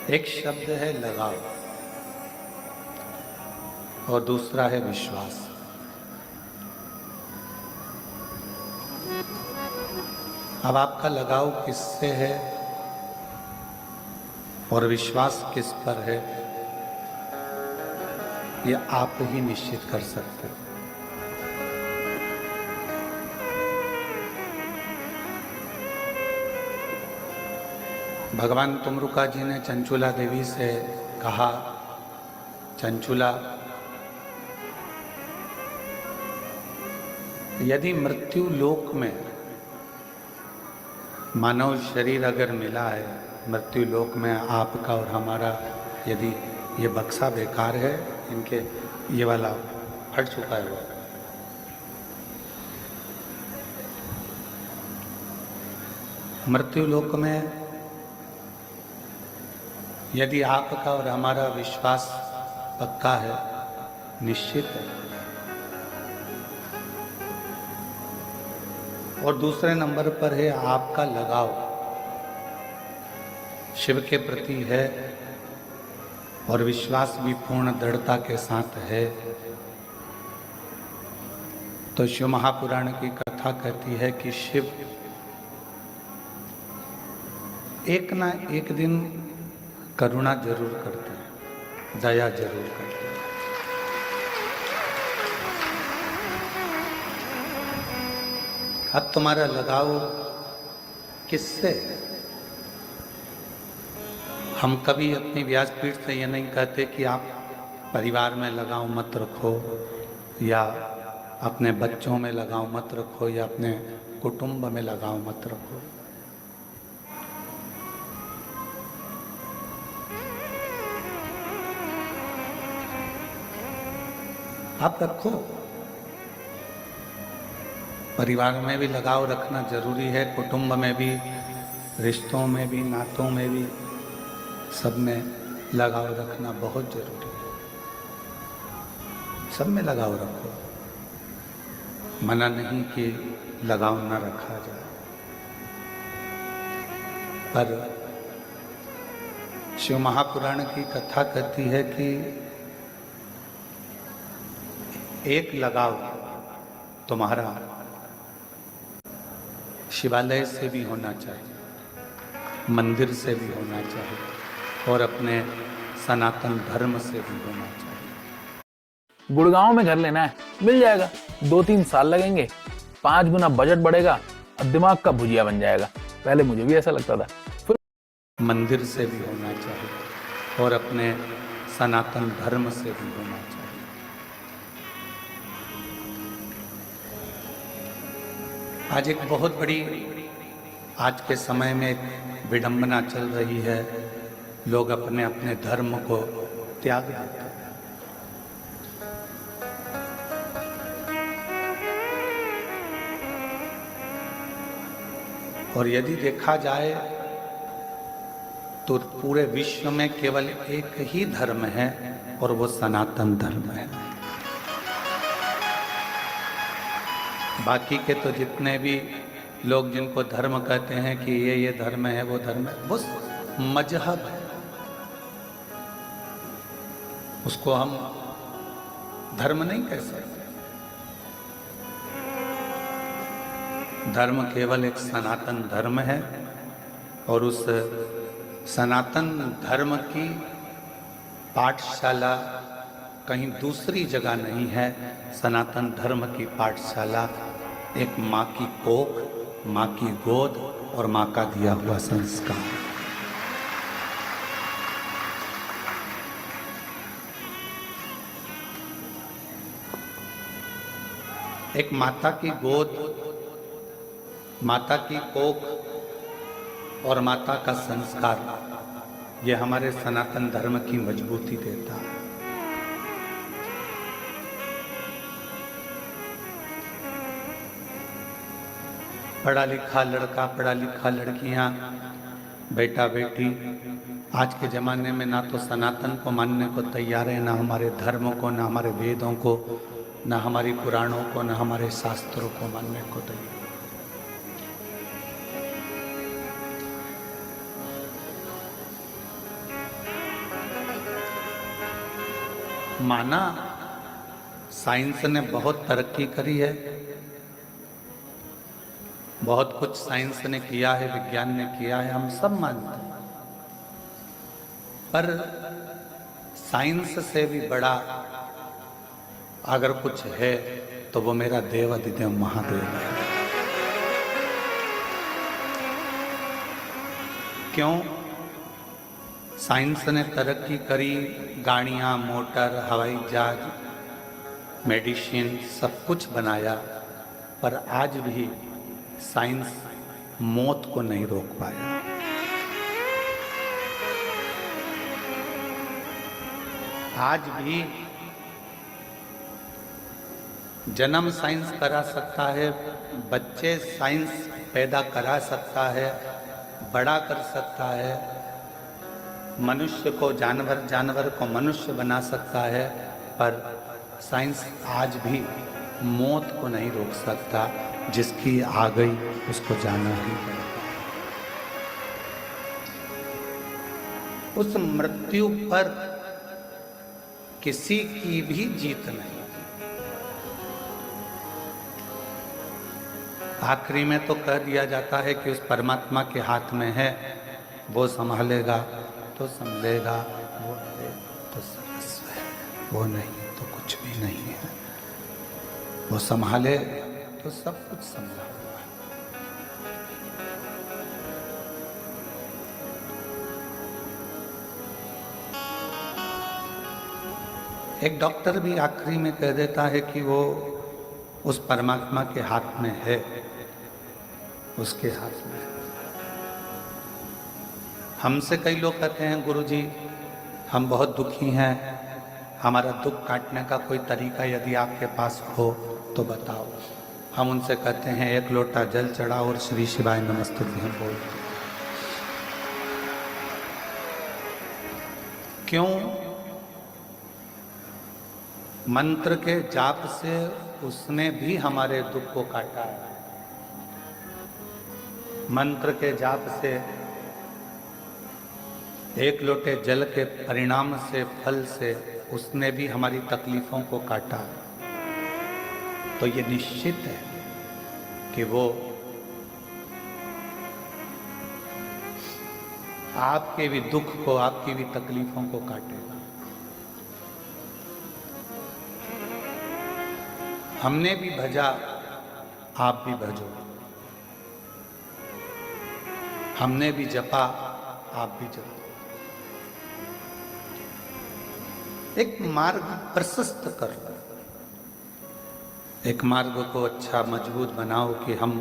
एक शब्द है लगाव और दूसरा है विश्वास। अब आपका लगाव किससे है और विश्वास किस पर है, ये आप ही निश्चित कर सकते हो। भगवान तुमरुका जी ने चंचुला देवी से कहा, चंचुला, यदि मृत्यु लोक में मानव शरीर अगर मिला है, मृत्यु लोक में आपका और हमारा, यदि ये बक्सा बेकार है, इनके ये वाला फट चुका है, वो मृत्यु लोक में यदि आपका और हमारा विश्वास पक्का है, निश्चित है, और दूसरे नंबर पर है आपका लगाव शिव के प्रति है और विश्वास भी पूर्ण दृढ़ता के साथ है, तो शिव महापुराण की कथा कहती है कि शिव एक ना एक दिन करुणा जरूर करते हैं, दया जरूर करते हैं। अब तुम्हारा लगाव किससे? हम कभी अपनी व्यासपीठ से ये नहीं कहते कि आप परिवार में लगाव मत रखो, या अपने बच्चों में लगाव मत रखो, या अपने कुटुंब में लगाव मत रखो। आप रखो, परिवार में भी लगाव रखना जरूरी है, कुटुंब में भी, रिश्तों में भी, नातों में भी, सब में लगाव रखना बहुत जरूरी है। सब में लगाव रखो, मना नहीं कि लगाव ना रखा जाए, पर शिव महापुराण की कथा कहती है कि एक लगाव तुम्हारा शिवालय से भी होना चाहिए, मंदिर से भी होना चाहिए, और अपने सनातन धर्म से भी होना चाहिए। गुड़गांव में घर लेना है, मिल जाएगा। 2-3 साल लगेंगे, 5 गुना बजट बढ़ेगा और दिमाग का भुजिया बन जाएगा। पहले मुझे भी ऐसा लगता था। फिर मंदिर से भी होना चाहिए और अपने सनातन धर्म से भी होना चाहिए। आज एक बहुत बड़ी, आज के समय में एक विडंबना चल रही है, लोग अपने अपने धर्म को त्याग देते हैं। और यदि देखा जाए तो पूरे विश्व में केवल एक ही धर्म है और वो सनातन धर्म है। बाकी के तो जितने भी लोग जिनको धर्म कहते हैं कि ये धर्म है, वो धर्म है, वो मजहब है, उसको हम धर्म नहीं कह सकते। धर्म केवल एक सनातन धर्म है, और उस सनातन धर्म की पाठशाला कहीं दूसरी जगह नहीं है। सनातन धर्म की पाठशाला एक माँ की कोख, माँ की गोद और माँ का दिया हुआ संस्कार। एक माता की गोद, माता की कोख और माता का संस्कार, ये हमारे सनातन धर्म की मजबूती देता है। पढ़ा लिखा लड़का, पढ़ा लिखा लड़कियां, बेटा बेटी आज के ज़माने में ना तो सनातन को मानने को तैयार है, ना हमारे धर्म को, ना हमारे वेदों को, ना हमारी पुराणों को, ना हमारे शास्त्रों को मानने को तैयार। माना साइंस ने बहुत तरक्की करी है, बहुत कुछ साइंस ने किया है, विज्ञान ने किया है, हम सब मानते हैं। पर साइंस से भी बड़ा अगर कुछ है तो वो मेरा देव अधिदेव महादेव है। क्यों? साइंस ने तरक्की करी, गाड़ियां, मोटर, हवाई जहाज, मेडिसिन सब कुछ बनाया, पर आज भी साइंस मौत को नहीं रोक पाया। आज भी जन्म साइंस करा सकता है, बच्चे साइंस पैदा करा सकता है, बड़ा कर सकता है, मनुष्य को जानवर, जानवर को मनुष्य बना सकता है, पर साइंस आज भी मौत को नहीं रोक सकता। जिसकी आ गई उसको जाना ही पड़ेगा। उस मृत्यु पर किसी की भी जीत नहीं। आखिरी में तो कह दिया जाता है कि उस परमात्मा के हाथ में है, वो संभालेगा तो संभलेगा, वो है तो सर्वस्व है, वो नहीं तो कुछ भी नहीं है। वो संभाले तो सब कुछ संभला हुआ है। एक डॉक्टर भी आखिरी में कह देता है कि वो उस परमात्मा के हाथ में है, उसके हाथ में है। हमसे कई लोग कहते हैं, गुरुजी हम बहुत दुखी हैं, हमारा दुख काटने का कोई तरीका यदि आपके पास हो तो बताओ। हम उनसे कहते हैं, एक लोटा जल चढ़ाओ और श्री शिवाय नमस्तुभ्यं हम बोलते। क्यों? मंत्र के जाप से उसने भी हमारे दुख को काटा है। मंत्र के जाप से, एक लोटे जल के परिणाम से, फल से उसने भी हमारी तकलीफों को काटा है। तो ये निश्चित है कि वो आपके भी दुख को, आपकी भी तकलीफों को काटेगा। हमने भी भजा, आप भी भजो। हमने भी जपा, आप भी जपो। एक मार्ग प्रशस्त कर, एक मार्ग को अच्छा मजबूत बनाओ कि हम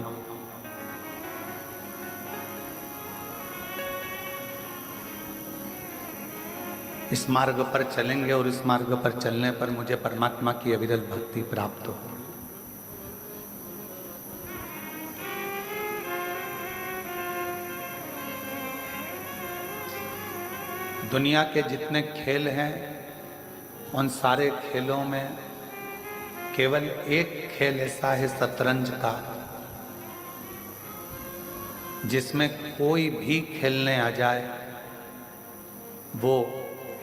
इस मार्ग पर चलेंगे और इस मार्ग पर चलने पर मुझे परमात्मा की अविरल भक्ति प्राप्त हो। दुनिया के जितने खेल हैं उन सारे खेलों में केवल एक खेल ऐसा है शतरंज का, जिसमें कोई भी खेलने आ जाए वो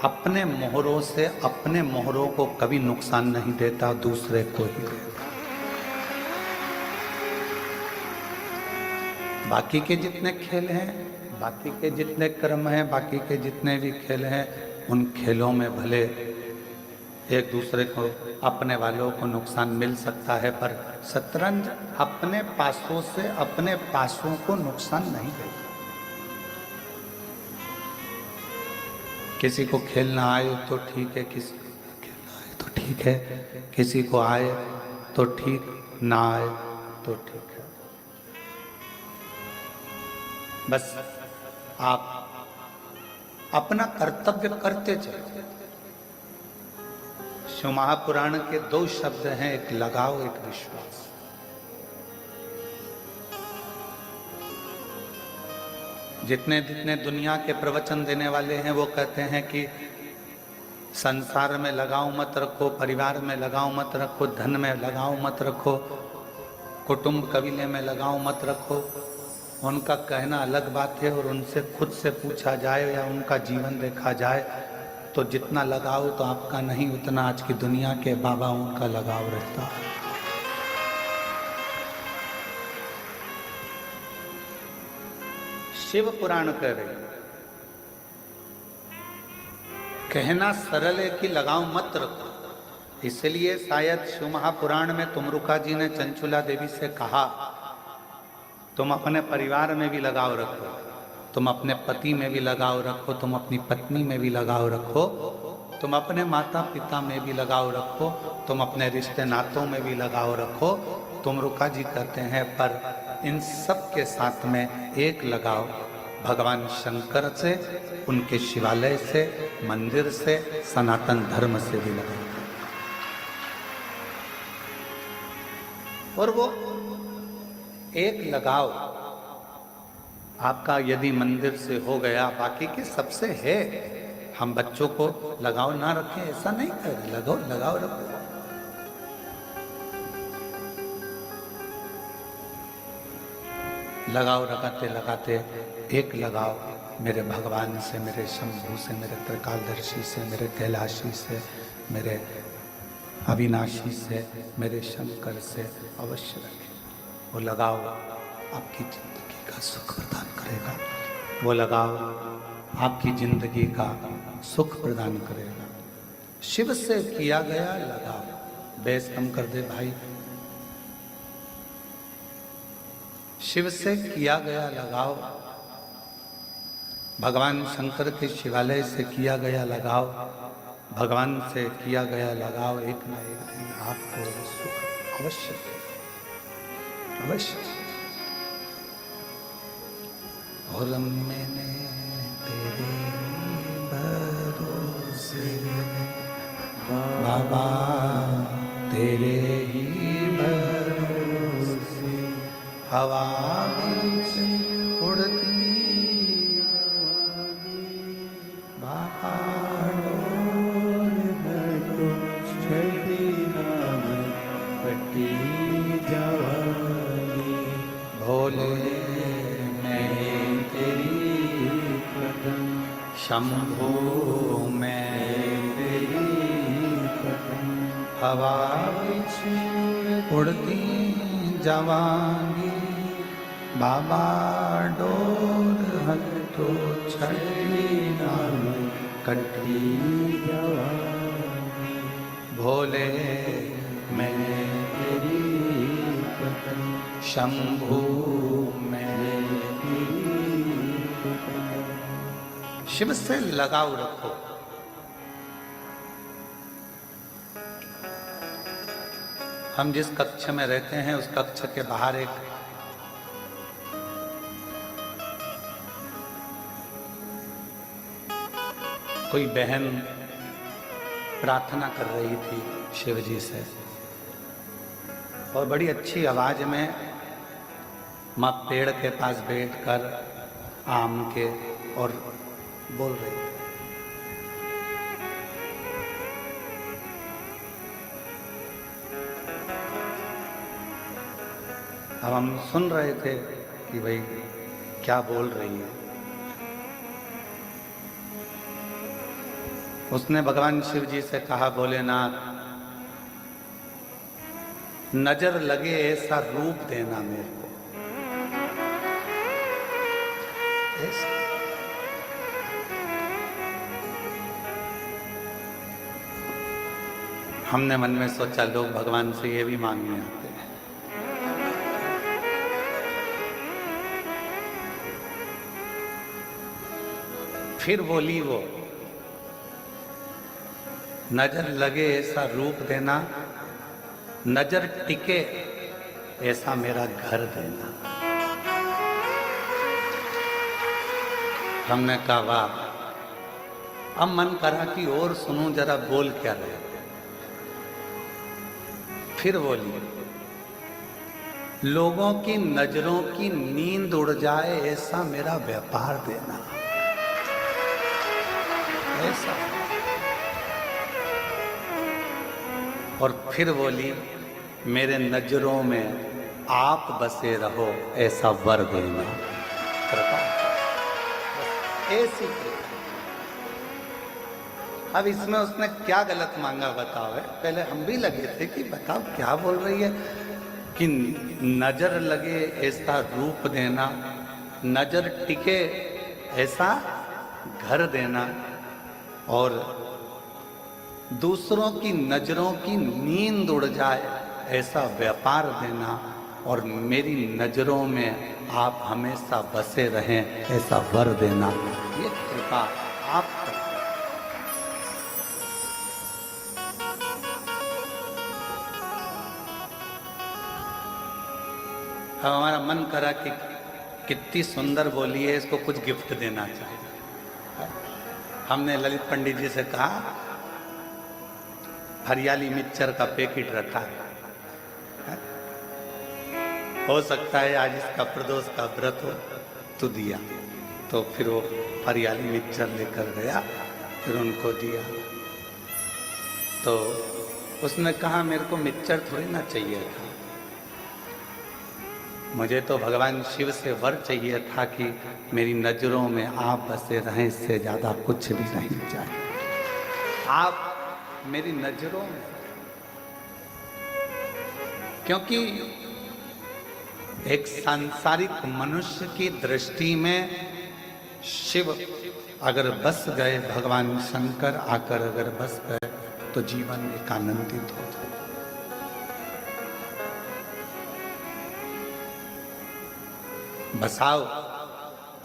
अपने मोहरों से, अपने मोहरों को कभी नुकसान नहीं देता, दूसरे को ही देता। बाकी के जितने खेल हैं, बाकी के जितने कर्म हैं, बाकी के जितने भी खेल हैं, उन खेलों में भले एक दूसरे को, अपने वालों को नुकसान मिल सकता है, पर शतरंज अपने पासों से अपने पासों को नुकसान नहीं देता। किसी को खेलना आए तो ठीक है, किसी को खेलना आए तो ठीक है, किसी को आए तो ठीक, ना आए तो ठीक है। बस आप अपना कर्तव्य करते चलो। शिव महापुराण के 2 शब्द हैं, एक लगाव, एक विश्वास। जितने जितने दुनिया के प्रवचन देने वाले हैं वो कहते हैं कि संसार में लगाव मत रखो, परिवार में लगाव मत रखो, धन में लगाव मत रखो, कुटुंब कबीले में लगाव मत रखो। उनका कहना अलग बात है, और उनसे खुद से पूछा जाए या उनका जीवन देखा जाए तो जितना लगाव तो आपका नहीं, उतना आज की दुनिया के बाबाओं का लगाव रहता है। शिव पुराण कह रहे, कहना सरल है कि लगाव मत रखो। इसलिए शायद शिव महापुराण में तुमरुका जी ने चंचुला देवी से कहा, तुम अपने परिवार में भी लगाव रखो, तुम अपने पति में भी लगाव रखो, तुम अपनी पत्नी में भी लगाव रखो, तुम अपने माता पिता में भी लगाव रखो, तुम अपने रिश्ते नातों में भी लगाव रखो। तुमरुका जी कहते हैं पर इन सब के साथ में एक लगाव भगवान शंकर से, उनके शिवालय से, मंदिर से, सनातन धर्म से भी लगाव। और वो एक लगाव आपका यदि मंदिर से हो गया, बाकी के सबसे है। हम बच्चों को लगाव ना रखें ऐसा नहीं कर रहे, लगाव रखो। लगाव लगाते लगाते एक लगाव मेरे भगवान से, मेरे शंभू से, मेरे त्रिकालदर्शी से, मेरे कैलाशी से, मेरे अविनाशी से, मेरे शंकर से अवश्य रखें। वो लगाव आपकी जिंदगी का सुख प्रदान करेगा। वो लगाव आपकी जिंदगी का सुख प्रदान करेगा। शिव से किया गया लगाव बेस कम कर दे भाई। शिव से किया गया लगाव, भगवान शंकर के शिवालय से किया गया लगाव, भगवान से किया गया लगाव एक न एक दिन आपको सुख अवश्य अवश्य। और मैंने तेरे भरोसे बाबा, तेरे ही भरोसे हवा बीच उड़ती बाबा, डोर भरो छठी नाम पट्टी जवानी। भोले मैं तेरी कदम, शंभो मैं तेरी कदम, हवा बीच उड़ती जवानी बाबा, डोर हटो छठी नाम कट्टी जवानी। भोले मैं तेरी कदम, शंभू मैं तेरी कदम। शिव से लगाव रखो। हम जिस कक्ष में रहते हैं उस कक्ष के बाहर एक कोई बहन प्रार्थना कर रही थी शिव जी से, और बड़ी अच्छी आवाज में माँ पेड़ के पास बैठकर आम के और बोल रही थी। अब हम सुन रहे थे कि भाई क्या बोल रही है। उसने भगवान शिव जी से कहा, भोलेनाथ नजर लगे ऐसा रूप देना मेरे को। हमने मन में सोचा लोग भगवान से ये भी मांगने आते हैं। फिर बोली वो, नजर लगे ऐसा रूप देना, नजर टिके ऐसा मेरा घर देना। हमने कहा वाह। अब मन करा कि और सुनूं जरा बोल क्या रहे। फिर बोली, लोगों की नजरों की नींद उड़ जाए ऐसा मेरा व्यापार देना। ऐसा। और फिर बोली, मेरे नजरों में आप बसे रहो ऐसा वर देना। ऐसी अब इसमें उसने क्या गलत मांगा बताओ है। पहले हम भी लगे थे कि बताओ क्या बोल रही है कि नजर लगे ऐसा रूप देना, नजर टिके ऐसा घर देना, और दूसरों की नजरों की नींद उड़ जाए ऐसा व्यापार देना, और मेरी नजरों में आप हमेशा बसे रहें ऐसा वर देना। ये कृपा आप करते हैं। अब हमारा मन करा कि कितनी सुंदर बोली है, इसको कुछ गिफ्ट देना चाहिए। हमने ललित पंडित जी से कहा हरियाली मिक्सचर का पैकेट रखा है, हो सकता है आज इसका प्रदोष का व्रत हो तो दिया। तो फिर वो हरियाली मिक्सचर लेकर गया, फिर उनको दिया। तो उसने कहा मेरे को मिक्सचर थोड़ी ना चाहिए था, मुझे तो भगवान शिव से वर चाहिए था कि मेरी नजरों में आप बसे रहें, इससे ज्यादा कुछ भी नहीं चाहिए। आप मेरी नजरों में, क्योंकि एक सांसारिक मनुष्य की दृष्टि में शिव अगर बस गए, भगवान शंकर आकर अगर बस गए तो जीवन एक आनंदित हो जाए। बसाओ,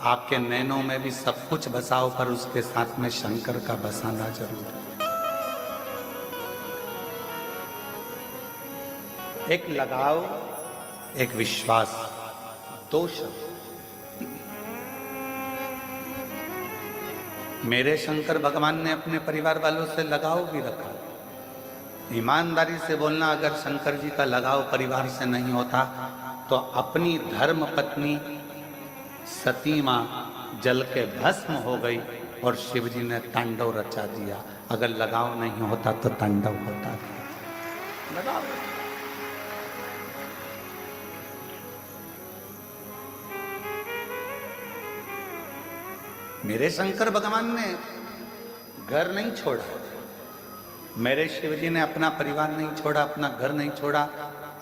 आपके नैनों में भी सब कुछ बसाओ, पर उसके साथ में शंकर का बसाना जरूर है। एक लगाव, एक विश्वास, दो शब्द। मेरे शंकर भगवान ने अपने परिवार वालों से लगाव भी रखा। ईमानदारी से बोलना, अगर शंकर जी का लगाव परिवार से नहीं होता तो अपनी धर्म पत्नी सती मां जल के भस्म हो गई और शिव जी ने तांडव रचा दिया। अगर लगाव नहीं होता तो तांडव होता था। लगाव, मेरे शंकर भगवान ने घर नहीं छोड़ा, मेरे शिव जी ने अपना परिवार नहीं छोड़ा, अपना घर नहीं छोड़ा,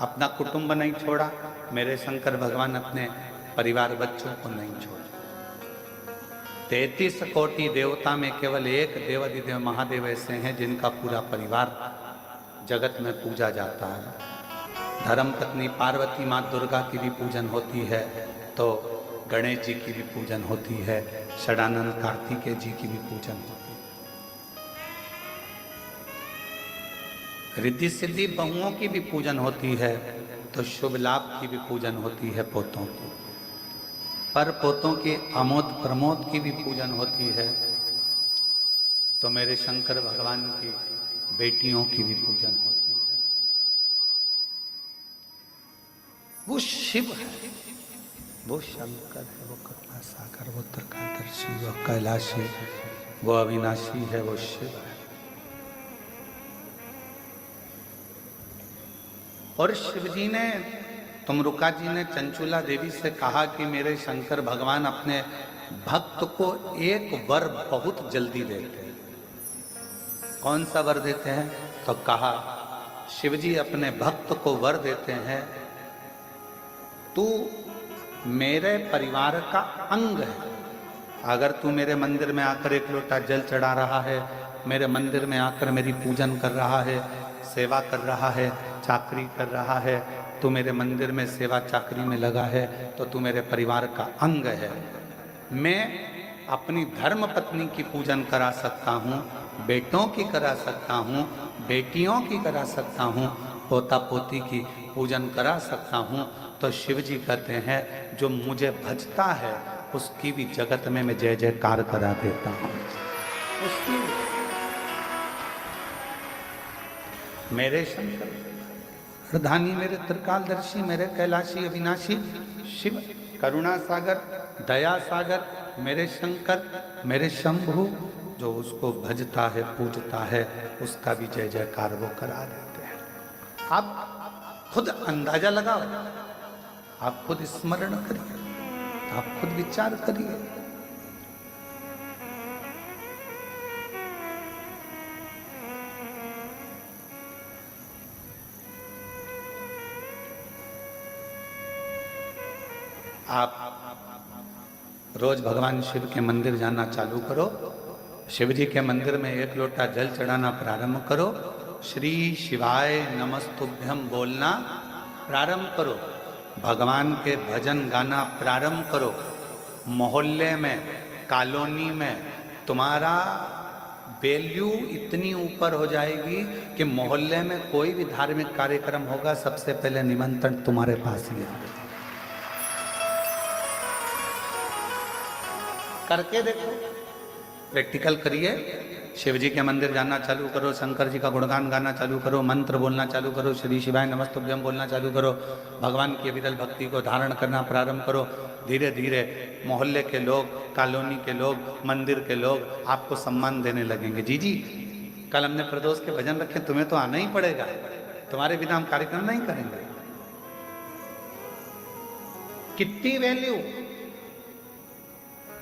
अपना कुटुंब नहीं छोड़ा। मेरे शंकर भगवान अपने परिवार बच्चों को नहीं छोड़ा। 33 कोटि देवता में केवल एक देवाधिदेव महादेव ऐसे हैं जिनका पूरा परिवार जगत में पूजा जाता है। धर्म पत्नी पार्वती माँ दुर्गा की भी पूजन होती है, तो गणेश जी की भी पूजन होती है, षडानंद कार्तिकेय जी की भी पूजन होती है, रिद्धि सिद्धि बहुओं की भी पूजन होती है, तो शुभ लाभ की भी पूजन होती है पोतों की, पर पोतों के आमोद प्रमोद की भी पूजन होती है, तो मेरे शंकर भगवान की बेटियों की भी पूजन होती है। वो शिव है, वो शंकर है, वो करुणा सागर, वो त्रिकालदर्शी, वो कैलाशी, वो अविनाशी है, वो शिव है। और शिव जी ने, तुमरुका जी ने चंचुला देवी से कहा कि मेरे शंकर भगवान अपने भक्त को एक वर बहुत जल्दी देते हैं। कौन सा वर देते हैं? तो कहा शिव जी अपने भक्त को वर देते हैं, तू मेरे परिवार का अंग है। अगर तू मेरे मंदिर में आकर एक लोटा जल चढ़ा रहा है, मेरे मंदिर में आकर मेरी पूजन कर रहा है, सेवा कर रहा है, चाकरी कर रहा है, तू मेरे मंदिर में सेवा चाकरी में लगा है, तो तू मेरे परिवार का अंग है। मैं अपनी धर्म पत्नी की पूजन करा सकता हूँ, बेटों की करा सकता हूँ, बेटियों की करा सकता हूँ, पोता पोती की पूजन करा सकता हूँ। तो शिव जी कहते हैं जो मुझे भजता है उसकी भी जगत में मैं जय जयकार करा देता हूँ। उसकी मेरे शंकर प्रधानी, मेरे त्रिकालदर्शी, मेरे कैलाशी अविनाशी शिव, करुणा सागर, दया सागर, मेरे शंकर, मेरे शंभु, जो उसको भजता है पूजता है उसका भी जय जयकार वो करा देते हैं। आप खुद अंदाजा लगाओ, आप खुद स्मरण करिए, आप खुद विचार करिए। आप रोज भगवान शिव के मंदिर जाना चालू करो। शिव जी के मंदिर में 1 लोटा जल चढ़ाना प्रारंभ करो। श्री शिवाय नमस्तुभ्यम बोलना प्रारंभ करो। भगवान के भजन गाना प्रारंभ करो। मोहल्ले में, कॉलोनी में तुम्हारा वैल्यू इतनी ऊपर हो जाएगी कि मोहल्ले में कोई भी धार्मिक कार्यक्रम होगा, सबसे पहले निमंत्रण तुम्हारे पास ही आएगा। करके देखो, प्रैक्टिकल करिए। शिव जी के मंदिर जाना चालू करो, शंकर जी का गुणगान गाना चालू करो, मंत्र बोलना चालू करो, श्री शिवाय नमस्तुभ्यम बोलना चालू करो, भगवान की विरल भक्ति को धारण करना प्रारंभ करो। धीरे धीरे मोहल्ले के लोग, कॉलोनी के लोग, मंदिर के लोग आपको सम्मान देने लगेंगे। जी जी, कल हमने प्रदोष के भजन रखे, तुम्हें तो आना ही पड़ेगा, तुम्हारे बिना हम कार्यक्रम नहीं करेंगे। कितनी वैल्यू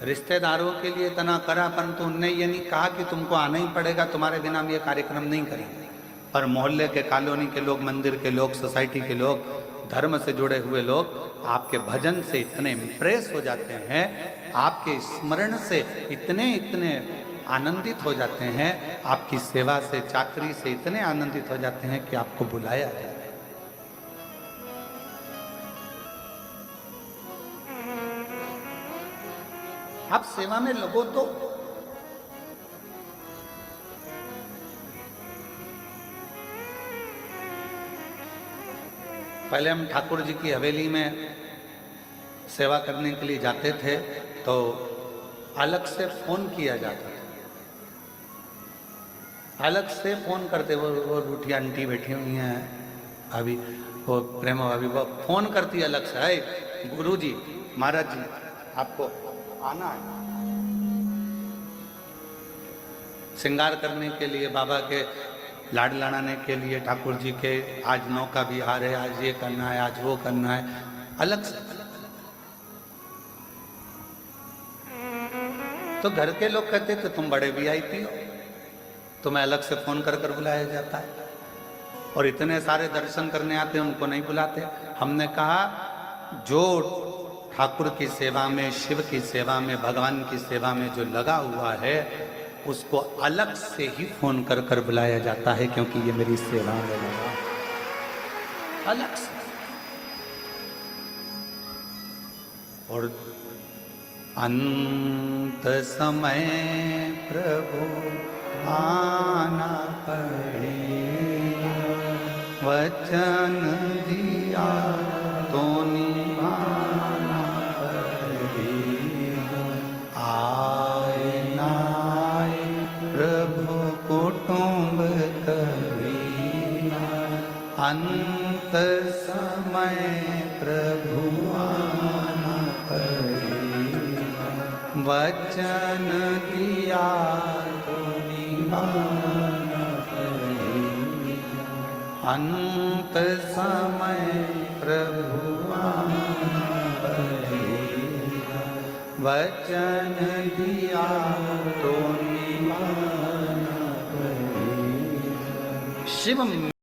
रिश्तेदारों के लिए इतना करा, परंतु उनने ये नहीं कहा कि तुमको आना ही पड़ेगा, तुम्हारे बिना हम ये कार्यक्रम नहीं करेंगे। पर मोहल्ले के, कॉलोनी के लोग, मंदिर के लोग, सोसाइटी के लोग, धर्म से जुड़े हुए लोग आपके भजन से इतने इम्प्रेस हो जाते हैं, आपके स्मरण से इतने आनंदित हो जाते हैं, आपकी सेवा से, चाकरी से इतने आनंदित हो जाते हैं कि आपको बुलाया जाए। आप सेवा में लगो तो। पहले हम ठाकुर जी की हवेली में सेवा करने के लिए जाते थे तो अलग से फोन किया जाता था, अलग से फोन करते। वो रूठी आंटी बैठी हुई हैं अभी, वो प्रेमा अभी वो फोन करती अलग से, है गुरु जी, महाराज जी, आपको आना है श्रृंगार करने के लिए, बाबा के लाड लड़ाने के लिए, ठाकुर जी के आज नौका विहार है, आज ये करना है, आज वो करना है, अलग से। तो घर के लोग कहते थे तुम बड़े वीआईपी हो, तुम्हें अलग से फोन कर कर बुलाया जाता है, और इतने सारे दर्शन करने आते हैं उनको नहीं बुलाते। हमने कहा जो ठाकुर की सेवा में, शिव की सेवा में, भगवान की सेवा में जो लगा हुआ है उसको अलग से ही फोन कर कर बुलाया जाता है, क्योंकि ये मेरी सेवा में लगा अलग से। और अंत समय प्रभु आना पड़ेगा, वचन दिया तो निभाना पड़ेगा। आए ना आए प्रभु कुटुंब कबीरा, अंत समय प्रभु आना पड़ेगा, वचन दिया तो निभाना पड़ेगा। अंत समय प्रभु आना पड़ेगा, वचन दिया तो निभाना पड़ेगा। शिव